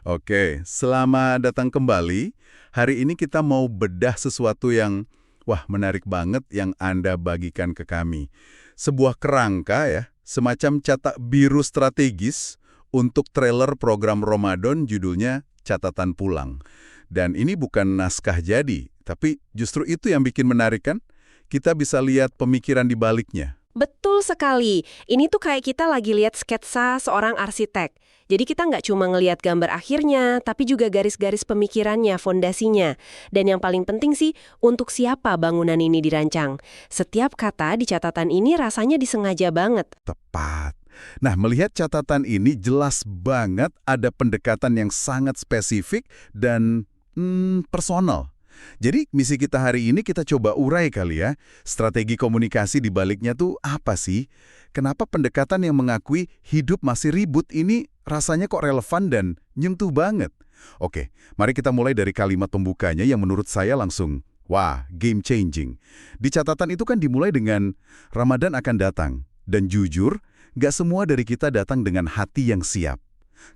Oke, selamat datang kembali. Hari ini kita mau bedah sesuatu yang, menarik banget yang Anda bagikan ke kami. Sebuah kerangka ya, semacam cetak biru strategis untuk trailer program Ramadan judulnya Catatan Pulang. Dan ini bukan naskah jadi, tapi justru itu yang bikin menarik kan? Kita bisa lihat pemikiran di baliknya. Betul sekali. Ini tuh kayak kita lagi lihat sketsa seorang arsitek. Jadi kita nggak cuma ngelihat gambar akhirnya, tapi juga garis-garis pemikirannya, fondasinya. Dan yang paling penting sih, untuk siapa bangunan ini dirancang. Setiap kata di catatan ini rasanya disengaja banget. Tepat. Nah, melihat catatan ini jelas banget ada pendekatan yang sangat spesifik dan personal. Jadi misi kita hari ini kita coba urai kali ya, strategi komunikasi di baliknya tuh apa sih? Kenapa pendekatan yang mengakui hidup masih ribut ini rasanya kok relevan dan nyentuh banget? Oke, mari kita mulai dari kalimat pembukanya yang menurut saya langsung, game changing. Di catatan itu kan dimulai dengan, Ramadan akan datang, dan jujur, gak semua dari kita datang dengan hati yang siap.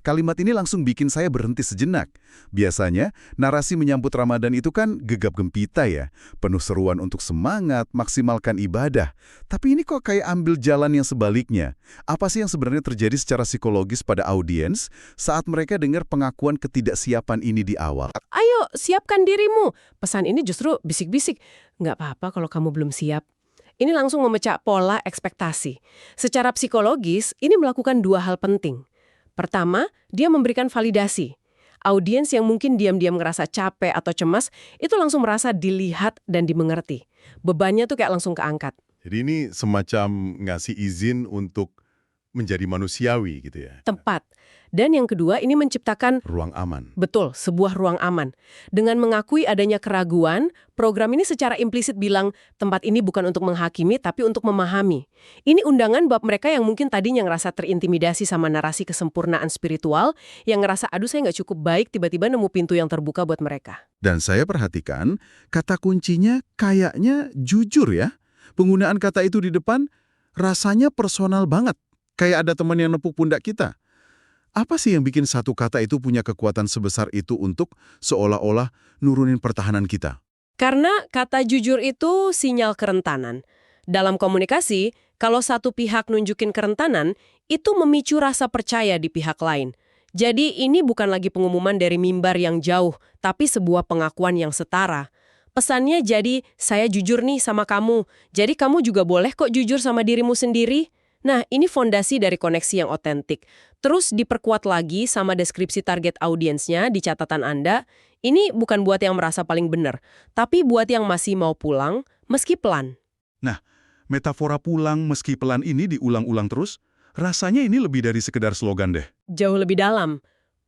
Kalimat ini langsung bikin saya berhenti sejenak. Biasanya, narasi menyambut Ramadan itu kan gegap gempita ya, penuh seruan untuk semangat, maksimalkan ibadah. Tapi ini kok kayak ambil jalan yang sebaliknya. Apa sih yang sebenarnya terjadi secara psikologis pada audiens saat mereka dengar pengakuan ketidaksiapan ini di awal? Ayo, siapkan dirimu. Pesan ini justru bisik-bisik. Nggak apa-apa kalau kamu belum siap. Ini langsung memecah pola ekspektasi. Secara psikologis, ini melakukan dua hal penting. Pertama, dia memberikan validasi. Audiens yang mungkin diam-diam ngerasa capek atau cemas, itu langsung merasa dilihat dan dimengerti. Bebannya tuh kayak langsung keangkat. Jadi ini semacam ngasih izin untuk menjadi manusiawi gitu ya? Tepat. Dan yang kedua, ini menciptakan Ruang aman. betul, sebuah ruang aman. Dengan mengakui adanya keraguan, program ini secara implisit bilang, tempat ini bukan untuk menghakimi, tapi untuk memahami. Ini undangan buat mereka yang mungkin tadinya ngerasa terintimidasi sama narasi kesempurnaan spiritual, yang ngerasa, aduh saya nggak cukup baik, tiba-tiba nemu pintu yang terbuka buat mereka. Dan saya perhatikan, kata kuncinya kayaknya jujur ya. Penggunaan kata itu di depan rasanya personal banget. Kayak ada teman yang nepuk pundak kita. Apa sih yang bikin satu kata itu punya kekuatan sebesar itu untuk seolah-olah nurunin pertahanan kita? Karena kata jujur itu sinyal kerentanan. Dalam komunikasi, kalau satu pihak nunjukin kerentanan, itu memicu rasa percaya di pihak lain. Jadi ini bukan lagi pengumuman dari mimbar yang jauh, tapi sebuah pengakuan yang setara. Pesannya jadi, saya jujur nih sama kamu, jadi kamu juga boleh kok jujur sama dirimu sendiri. Nah, ini fondasi dari koneksi yang otentik. Terus diperkuat lagi sama deskripsi target audiensnya di catatan Anda. Ini bukan buat yang merasa paling benar, tapi buat yang masih mau pulang, meski pelan. Nah, metafora pulang meski pelan ini diulang-ulang terus, rasanya ini lebih dari sekedar slogan deh. Jauh lebih dalam.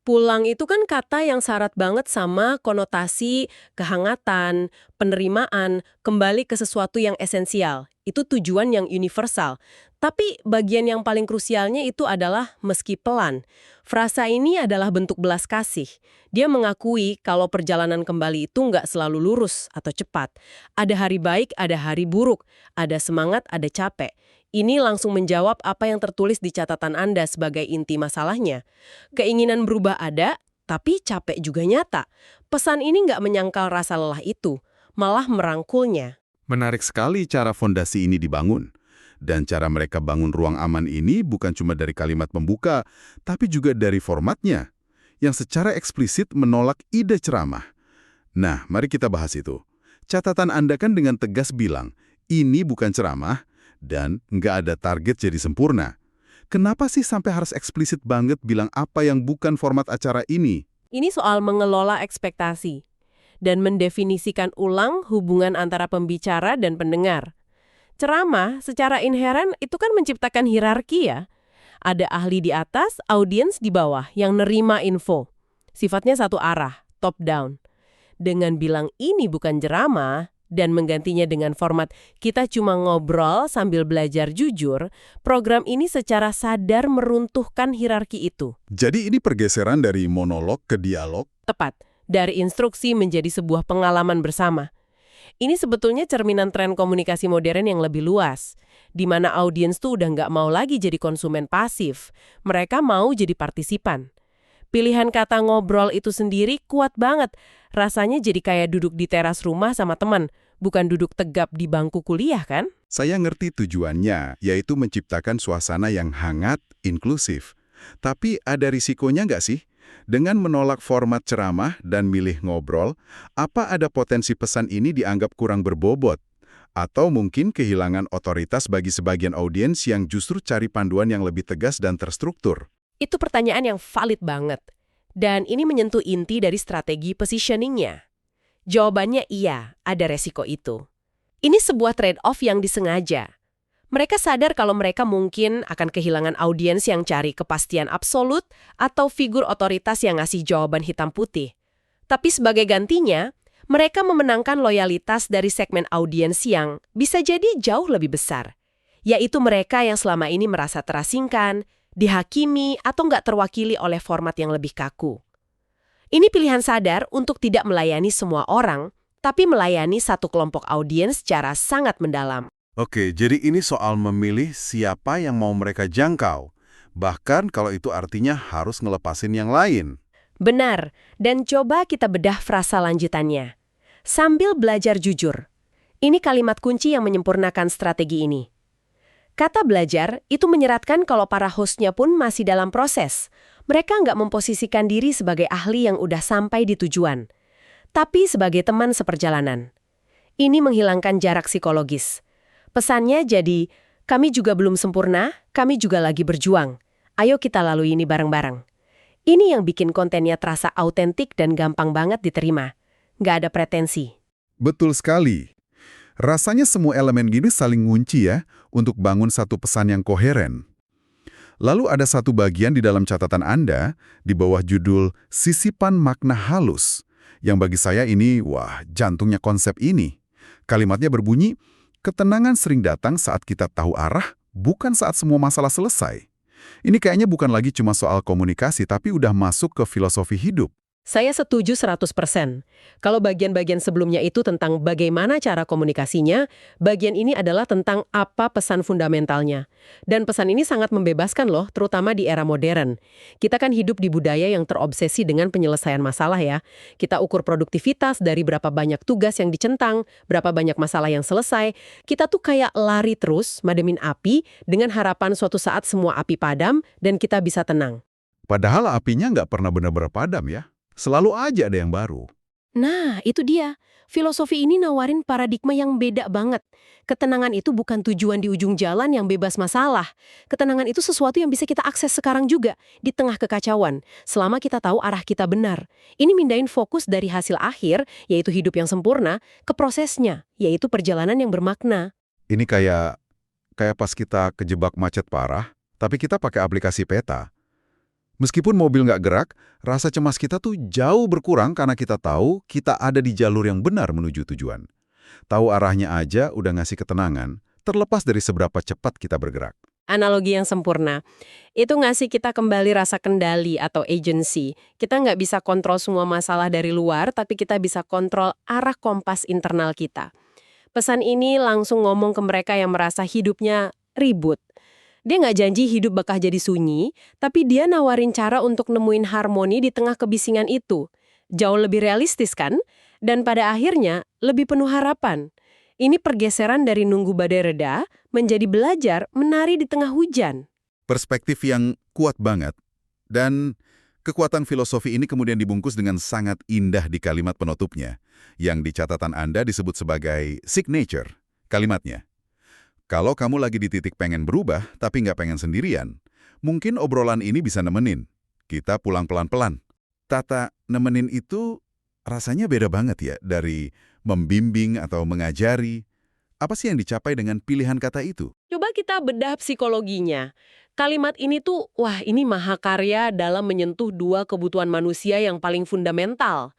Pulang itu kan kata yang syarat banget sama konotasi, kehangatan, penerimaan, kembali ke sesuatu yang esensial. Itu tujuan yang universal. Tapi bagian yang paling krusialnya itu adalah meski pelan. Frasa ini adalah bentuk belas kasih. Dia mengakui kalau perjalanan kembali itu nggak selalu lurus atau cepat. Ada hari baik, ada hari buruk. Ada semangat, ada capek. Ini langsung menjawab apa yang tertulis di catatan Anda sebagai inti masalahnya. Keinginan berubah ada, tapi capek juga nyata. Pesan ini nggak menyangkal rasa lelah itu, malah merangkulnya. Menarik sekali cara fondasi ini dibangun. Dan cara mereka bangun ruang aman ini bukan cuma dari kalimat pembuka, tapi juga dari formatnya, yang secara eksplisit menolak ide ceramah. Nah, mari kita bahas itu. Catatan Anda kan dengan tegas bilang, ini bukan ceramah, dan nggak ada target jadi sempurna. Kenapa sih sampai harus eksplisit banget bilang apa yang bukan format acara ini? Ini soal mengelola ekspektasi dan mendefinisikan ulang hubungan antara pembicara dan pendengar. Ceramah secara inheren itu kan menciptakan hierarki ya. Ada ahli di atas, audiens di bawah yang nerima info. Sifatnya satu arah, top down. Dengan bilang ini bukan ceramah dan menggantinya dengan format kita cuma ngobrol sambil belajar jujur, program ini secara sadar meruntuhkan hierarki itu. Jadi ini pergeseran dari monolog ke dialog? Tepat, dari instruksi menjadi sebuah pengalaman bersama. Ini sebetulnya cerminan tren komunikasi modern yang lebih luas, di mana audiens tuh udah nggak mau lagi jadi konsumen pasif, mereka mau jadi partisipan. Pilihan kata ngobrol itu sendiri kuat banget. Rasanya jadi kayak duduk di teras rumah sama teman, bukan duduk tegap di bangku kuliah kan? Saya ngerti tujuannya, yaitu menciptakan suasana yang hangat, inklusif. Tapi ada risikonya nggak sih? Dengan menolak format ceramah dan milih ngobrol, apa ada potensi pesan ini dianggap kurang berbobot? Atau mungkin kehilangan otoritas bagi sebagian audiens yang justru cari panduan yang lebih tegas dan terstruktur? Itu pertanyaan yang valid banget. Dan ini menyentuh inti dari strategi positioning-nya. Jawabannya iya, ada resiko itu. Ini sebuah trade-off yang disengaja. Mereka sadar kalau mereka mungkin akan kehilangan audiens yang cari kepastian absolut atau figur otoritas yang ngasih jawaban hitam putih. Tapi sebagai gantinya, mereka memenangkan loyalitas dari segmen audiens yang bisa jadi jauh lebih besar, yaitu mereka yang selama ini merasa terasingkan, dihakimi, atau nggak terwakili oleh format yang lebih kaku. Ini pilihan sadar untuk tidak melayani semua orang, tapi melayani satu kelompok audiens secara sangat mendalam. Oke, jadi ini soal memilih siapa yang mau mereka jangkau. Bahkan kalau itu artinya harus ngelepasin yang lain. Benar, dan coba kita bedah frasa lanjutannya. Sambil belajar jujur. Ini kalimat kunci yang menyempurnakan strategi ini. Kata belajar itu menyeratkan kalau para hostnya pun masih dalam proses. Mereka nggak memposisikan diri sebagai ahli yang udah sampai di tujuan, tapi sebagai teman seperjalanan. Ini menghilangkan jarak psikologis. Pesannya jadi, kami juga belum sempurna, kami juga lagi berjuang. Ayo kita lalui ini bareng-bareng. Ini yang bikin kontennya terasa autentik dan gampang banget diterima. Nggak ada pretensi. Betul sekali. Rasanya semua elemen gini saling ngunci ya, untuk bangun satu pesan yang koheren. Lalu ada satu bagian di dalam catatan Anda, di bawah judul Sisipan Makna Halus, yang bagi saya ini, wah, jantungnya konsep ini. Kalimatnya berbunyi, ketenangan sering datang saat kita tahu arah, bukan saat semua masalah selesai. Ini kayaknya bukan lagi cuma soal komunikasi, tapi udah masuk ke filosofi hidup. Saya setuju 100%. Kalau bagian-bagian sebelumnya itu tentang bagaimana cara komunikasinya, bagian ini adalah tentang apa pesan fundamentalnya. Dan pesan ini sangat membebaskan loh, terutama di era modern. Kita kan hidup di budaya yang terobsesi dengan penyelesaian masalah ya. Kita ukur produktivitas dari berapa banyak tugas yang dicentang, berapa banyak masalah yang selesai. Kita tuh kayak lari terus, mademin api, dengan harapan suatu saat semua api padam dan kita bisa tenang. Padahal apinya nggak pernah benar-benar padam ya. Selalu aja ada yang baru. Nah, itu dia. Filosofi ini nawarin paradigma yang beda banget. Ketenangan itu bukan tujuan di ujung jalan yang bebas masalah. Ketenangan itu sesuatu yang bisa kita akses sekarang juga, di tengah kekacauan, selama kita tahu arah kita benar. Ini mindahin fokus dari hasil akhir, yaitu hidup yang sempurna, ke prosesnya, yaitu perjalanan yang bermakna. Ini kayak pas kita kejebak macet parah, tapi kita pakai aplikasi peta. Meskipun mobil nggak gerak, rasa cemas kita tuh jauh berkurang karena kita tahu kita ada di jalur yang benar menuju tujuan. Tahu arahnya aja udah ngasih ketenangan, terlepas dari seberapa cepat kita bergerak. Analogi yang sempurna. Itu ngasih kita kembali rasa kendali atau agency. Kita nggak bisa kontrol semua masalah dari luar, tapi kita bisa kontrol arah kompas internal kita. Pesan ini langsung ngomong ke mereka yang merasa hidupnya ribut. Dia nggak janji hidup bakal jadi sunyi, tapi dia nawarin cara untuk nemuin harmoni di tengah kebisingan itu. Jauh lebih realistis kan? Dan pada akhirnya, lebih penuh harapan. Ini pergeseran dari nunggu badai reda, menjadi belajar menari di tengah hujan. Perspektif yang kuat banget. Dan kekuatan filosofi ini kemudian dibungkus dengan sangat indah di kalimat penutupnya, yang di catatan Anda disebut sebagai signature. Kalimatnya, kalau kamu lagi di titik pengen berubah, tapi nggak pengen sendirian, mungkin obrolan ini bisa nemenin. Kita pulang pelan-pelan. Tata nemenin itu rasanya beda banget ya dari membimbing atau mengajari. Apa sih yang dicapai dengan pilihan kata itu? Coba kita bedah psikologinya. Kalimat ini tuh, wah ini mahakarya dalam menyentuh dua kebutuhan manusia yang paling fundamental.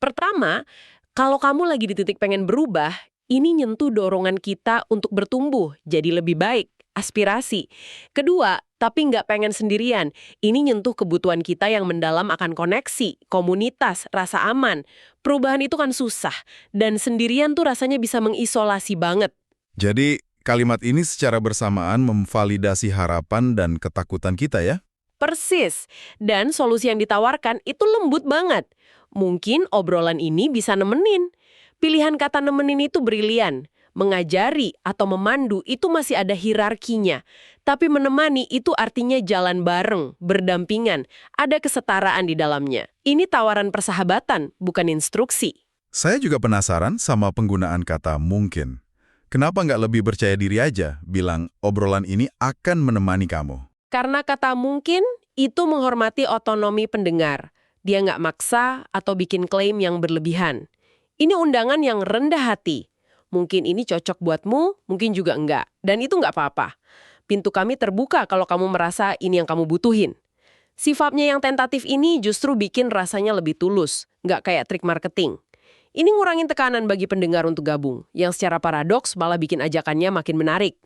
Pertama, kalau kamu lagi di titik pengen berubah, ini nyentuh dorongan kita untuk bertumbuh, jadi lebih baik, aspirasi. Kedua, tapi nggak pengen sendirian. Ini nyentuh kebutuhan kita yang mendalam akan koneksi, komunitas, rasa aman. Perubahan itu kan susah, dan sendirian tuh rasanya bisa mengisolasi banget. Jadi, kalimat ini secara bersamaan memvalidasi harapan dan ketakutan kita ya? Persis. Dan solusi yang ditawarkan itu lembut banget. Mungkin obrolan ini bisa nemenin. Pilihan kata nemenin itu brilian. Mengajari atau memandu itu masih ada hierarkinya. Tapi menemani itu artinya jalan bareng, berdampingan. Ada kesetaraan di dalamnya. Ini tawaran persahabatan, bukan instruksi. Saya juga penasaran sama penggunaan kata mungkin. Kenapa nggak lebih percaya diri aja bilang obrolan ini akan menemani kamu? Karena kata mungkin itu menghormati otonomi pendengar. Dia nggak maksa atau bikin klaim yang berlebihan. Ini undangan yang rendah hati. Mungkin ini cocok buatmu, mungkin juga enggak. Dan itu nggak apa-apa. Pintu kami terbuka kalau kamu merasa ini yang kamu butuhin. Sifatnya yang tentatif ini justru bikin rasanya lebih tulus, nggak kayak trik marketing. Ini ngurangin tekanan bagi pendengar untuk gabung, yang secara paradoks malah bikin ajakannya makin menarik.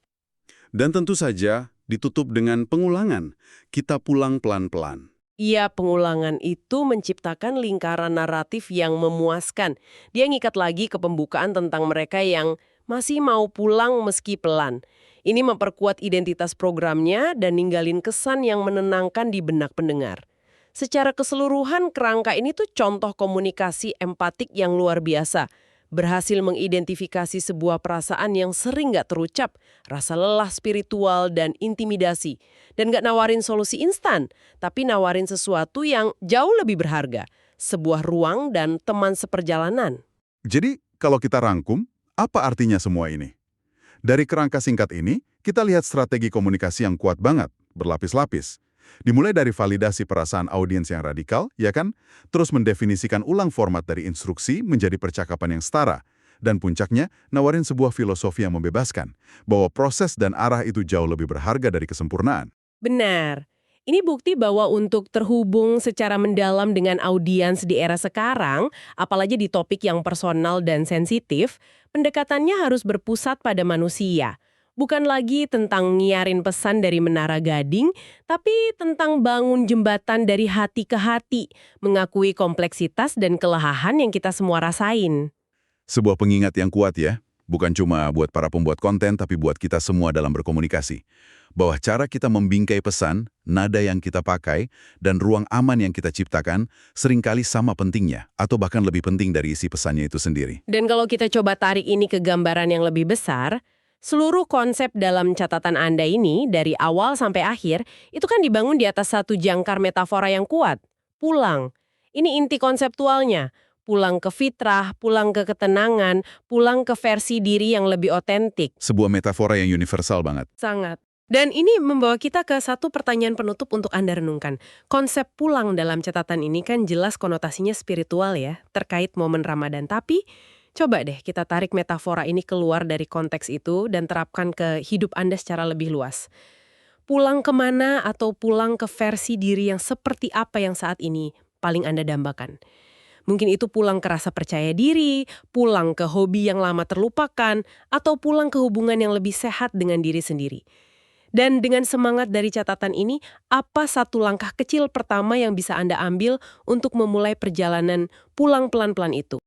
Dan tentu saja ditutup dengan pengulangan. Kita pulang pelan-pelan. Iya, pengulangan itu menciptakan lingkaran naratif yang memuaskan. Dia ngikat lagi ke pembukaan tentang mereka yang masih mau pulang meski pelan. Ini memperkuat identitas programnya dan ninggalin kesan yang menenangkan di benak pendengar. Secara keseluruhan, kerangka ini tuh contoh komunikasi empatik yang luar biasa. Berhasil mengidentifikasi sebuah perasaan yang sering nggak terucap, rasa lelah spiritual dan intimidasi. Dan nggak nawarin solusi instan, tapi nawarin sesuatu yang jauh lebih berharga. Sebuah ruang dan teman seperjalanan. Jadi, kalau kita rangkum, apa artinya semua ini? Dari kerangka singkat ini, kita lihat strategi komunikasi yang kuat banget, berlapis-lapis. Dimulai dari validasi perasaan audiens yang radikal, ya kan? Terus mendefinisikan ulang format dari instruksi menjadi percakapan yang setara. Dan puncaknya, nawarin sebuah filosofi yang membebaskan, bahwa proses dan arah itu jauh lebih berharga dari kesempurnaan. Benar. Ini bukti bahwa untuk terhubung secara mendalam dengan audiens di era sekarang, apalagi di topik yang personal dan sensitif, pendekatannya harus berpusat pada manusia. Bukan lagi tentang nyiarin pesan dari menara gading, tapi tentang bangun jembatan dari hati ke hati, mengakui kompleksitas dan kelelahan yang kita semua rasain. Sebuah pengingat yang kuat ya, bukan cuma buat para pembuat konten, tapi buat kita semua dalam berkomunikasi. Bahwa cara kita membingkai pesan, nada yang kita pakai, dan ruang aman yang kita ciptakan seringkali sama pentingnya, atau bahkan lebih penting dari isi pesannya itu sendiri. Dan kalau kita coba tarik ini ke gambaran yang lebih besar, seluruh konsep dalam catatan Anda ini, dari awal sampai akhir, itu kan dibangun di atas satu jangkar metafora yang kuat. Pulang. Ini inti konseptualnya. Pulang ke fitrah, pulang ke ketenangan, pulang ke versi diri yang lebih otentik. Sebuah metafora yang universal banget. Sangat. Dan ini membawa kita ke satu pertanyaan penutup untuk Anda renungkan. Konsep pulang dalam catatan ini kan jelas konotasinya spiritual ya, terkait momen Ramadan. Tapi coba deh kita tarik metafora ini keluar dari konteks itu dan terapkan ke hidup Anda secara lebih luas. Pulang kemana atau pulang ke versi diri yang seperti apa yang saat ini paling Anda dambakan? Mungkin itu pulang ke rasa percaya diri, pulang ke hobi yang lama terlupakan, atau pulang ke hubungan yang lebih sehat dengan diri sendiri. Dan dengan semangat dari catatan ini, apa satu langkah kecil pertama yang bisa Anda ambil untuk memulai perjalanan pulang pelan-pelan itu?